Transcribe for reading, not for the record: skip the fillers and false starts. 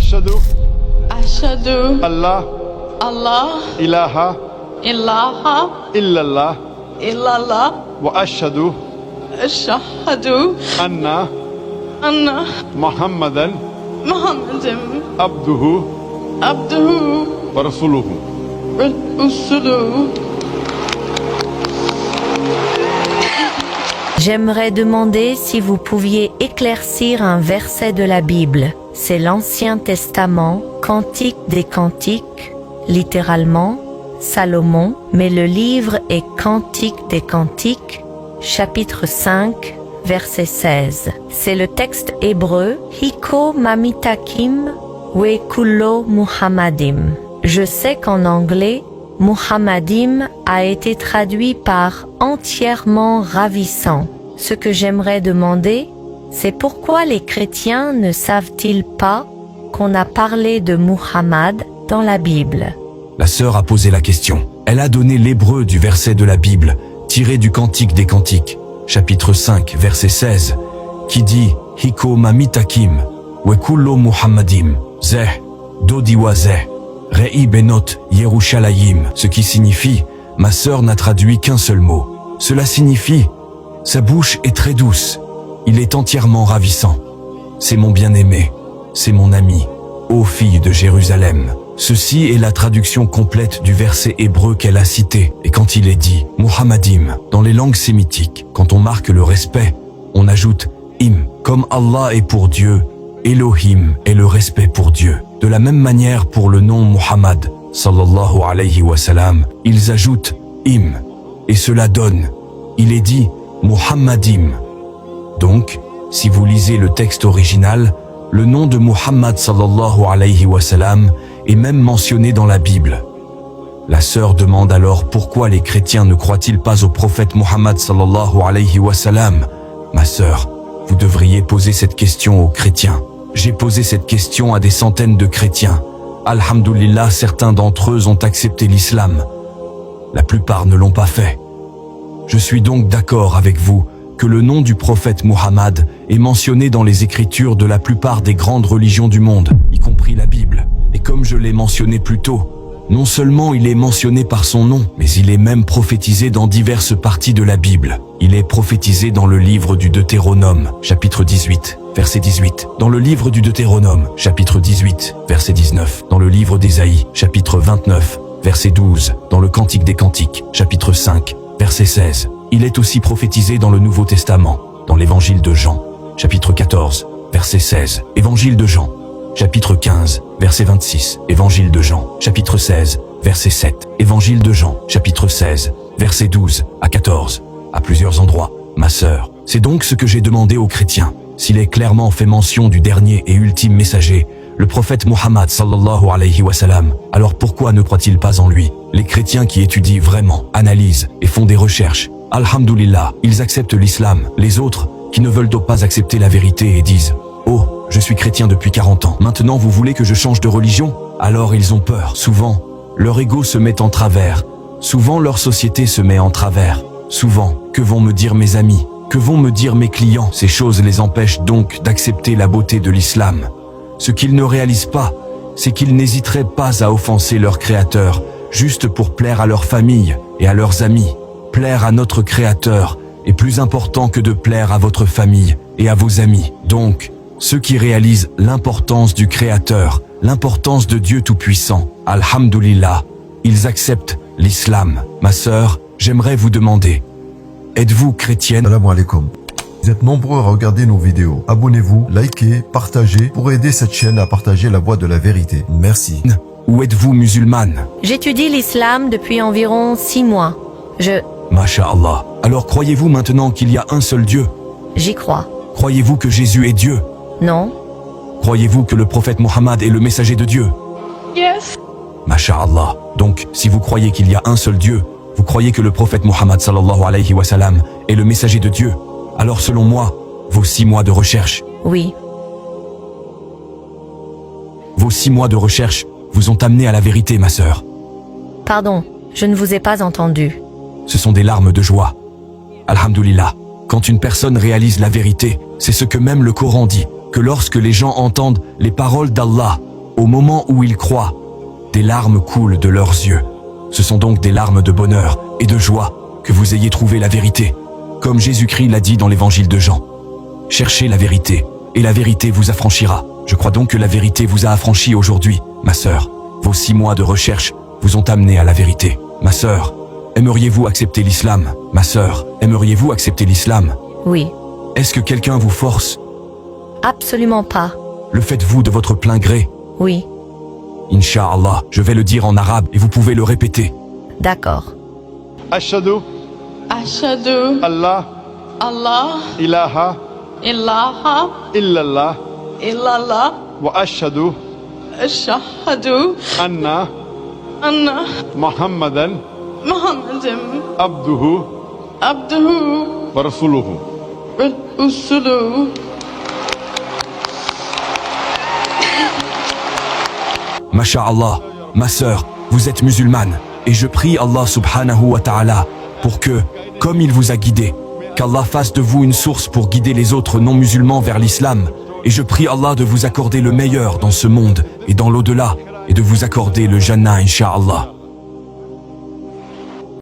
أشهد أشهد الله الله إله إله إلا الله إلا الله وأشهد أشهد أن أن محمدا محمد عبده عبده ورسوله. ورسوله. J'aimerais demander si vous pouviez éclaircir un verset de la Bible. C'est l'Ancien Testament, Cantique des Cantiques, littéralement, Salomon, mais le livre est Cantique des Cantiques, chapitre 5, verset 16. C'est le texte hébreu, Hiko mamitakim we kullo muhammadim. Je sais qu'en anglais, Muhammadim a été traduit par entièrement ravissant. Ce que j'aimerais demander, c'est pourquoi les chrétiens ne savent-ils pas qu'on a parlé de Muhammad dans la Bible? La sœur a posé la question. Elle a donné l'hébreu du verset de la Bible, tiré du Cantique des Cantiques, chapitre 5, verset 16, qui dit « Hiko mamitakim, we kullo Muhammadim, zeh, dodiwa zeh, rei benot Yerushalayim », ce qui signifie « Ma sœur n'a traduit qu'un seul mot ». Cela signifie « Sa bouche est très douce, il est entièrement ravissant. C'est mon bien-aimé, c'est mon ami, ô fille de Jérusalem ». Ceci est la traduction complète du verset hébreu qu'elle a cité. Et quand il est dit « Muhammadim » dans les langues sémitiques, quand on marque le respect, on ajoute « im ». Comme Allah est pour Dieu, Elohim est le respect pour Dieu. De la même manière pour le nom Muhammad, sallallahu alayhi wa sallam, ils ajoutent « im ». Et cela donne « il est dit Muhammadim ». Donc, si vous lisez le texte original, le nom de Muhammad sallallahu alayhi wa sallam est même mentionné dans la Bible. La sœur demande alors pourquoi les chrétiens ne croient-ils pas au prophète Muhammad sallallahu alayhi wa sallam. Ma sœur, vous devriez poser cette question aux chrétiens. J'ai posé cette question à des centaines de chrétiens. Alhamdulillah, certains d'entre eux ont accepté l'islam. La plupart ne l'ont pas fait. Je suis donc d'accord avec vous que le nom du prophète Muhammad est mentionné dans les écritures de la plupart des grandes religions du monde, y compris la Bible. Et comme je l'ai mentionné plus tôt, non seulement il est mentionné par son nom, mais il est même prophétisé dans diverses parties de la Bible. Il est prophétisé dans le livre du Deutéronome, chapitre 18, verset 18. Dans le livre du Deutéronome, chapitre 18, verset 19. Dans le livre d'Ésaïe, chapitre 29, verset 12. Dans le Cantique des Cantiques, chapitre 5, verset 16. Il est aussi prophétisé dans le Nouveau Testament, dans l'évangile de Jean, chapitre 14, verset 16. Évangile de Jean, chapitre 15, verset 26. Évangile de Jean, chapitre 16, verset 7. Évangile de Jean, chapitre 16, verset 12 à 14. À plusieurs endroits, ma sœur. C'est donc ce que j'ai demandé aux chrétiens. S'il est clairement fait mention du dernier et ultime messager, le prophète Muhammad sallallahu alayhi wa sallam, alors pourquoi ne croient-ils pas en lui? Les chrétiens qui étudient vraiment, analysent et font des recherches, alhamdulillah, ils acceptent l'islam. Les autres, qui ne veulent donc pas accepter la vérité et disent « Oh, je suis chrétien depuis 40 ans, maintenant vous voulez que je change de religion ?» Alors ils ont peur. Souvent, leur ego se met en travers. Souvent leur société se met en travers. Souvent, que vont me dire mes amis? Que vont me dire mes clients? Ces choses les empêchent donc d'accepter la beauté de l'islam. Ce qu'ils ne réalisent pas, c'est qu'ils n'hésiteraient pas à offenser leur créateur, juste pour plaire à leur famille et à leurs amis. Plaire à notre créateur est plus important que de plaire à votre famille et à vos amis. Donc, ceux qui réalisent l'importance du créateur, l'importance de Dieu Tout-Puissant, alhamdulillah, ils acceptent l'islam. Ma sœur, j'aimerais vous demander, êtes-vous chrétienne? Salam alaikum. Vous êtes nombreux à regarder nos vidéos. Abonnez-vous, likez, partagez pour aider cette chaîne à partager la voie de la vérité. Merci. Ou êtes-vous musulmane? J'étudie l'islam depuis environ 6 mois. Masha'Allah. Alors croyez-vous maintenant qu'il y a un seul Dieu? J'y crois. Croyez-vous que Jésus est Dieu? Non. Croyez-vous que le prophète Mohammed est le messager de Dieu? Yes. Masha'Allah. Donc, si vous croyez qu'il y a un seul Dieu, vous croyez que le prophète Mohammed sallallahu alayhi wa sallam est le messager de Dieu. Alors selon moi, vos 6 mois de recherche, Oui. vos 6 mois de recherche vous ont amené à la vérité, ma sœur. Pardon, je ne vous ai pas entendu. Ce sont des larmes de joie. Alhamdulillah. Quand une personne réalise la vérité, c'est ce que même le Coran dit, que lorsque les gens entendent les paroles d'Allah, Au moment où ils croient, des larmes coulent de leurs yeux. Ce sont donc des larmes de bonheur et de joie que vous ayez trouvé la vérité, comme Jésus-Christ l'a dit dans l'évangile de Jean. Cherchez la vérité, et la vérité vous affranchira. Je crois donc que la vérité vous a affranchi aujourd'hui, ma sœur. Vos 6 mois de recherche vous ont amené à la vérité. Ma sœur, aimeriez-vous accepter l'islam? Ma sœur, aimeriez-vous accepter l'islam? Oui. Est-ce que quelqu'un vous force? Absolument pas. Le faites-vous de votre plein gré? Oui. Inch'Allah, je vais le dire en arabe et vous pouvez le répéter. D'accord. Ashhadu Ashhadu Allah Allah ilaha ilaha illallah illallah wa ashhadu ashhadu anna anna Muhammadan Muhammadan abduhu abduhu wa rasuluhu. wa rasuluhu. Masha'Allah, ma sœur, vous êtes musulmane, et je prie Allah subhanahu wa ta'ala pour que, comme il vous a guidé, qu'Allah fasse de vous une source pour guider les autres non-musulmans vers l'islam, et je prie Allah de vous accorder le meilleur dans ce monde et dans l'au-delà, et de vous accorder le Jannah, Inch'Allah.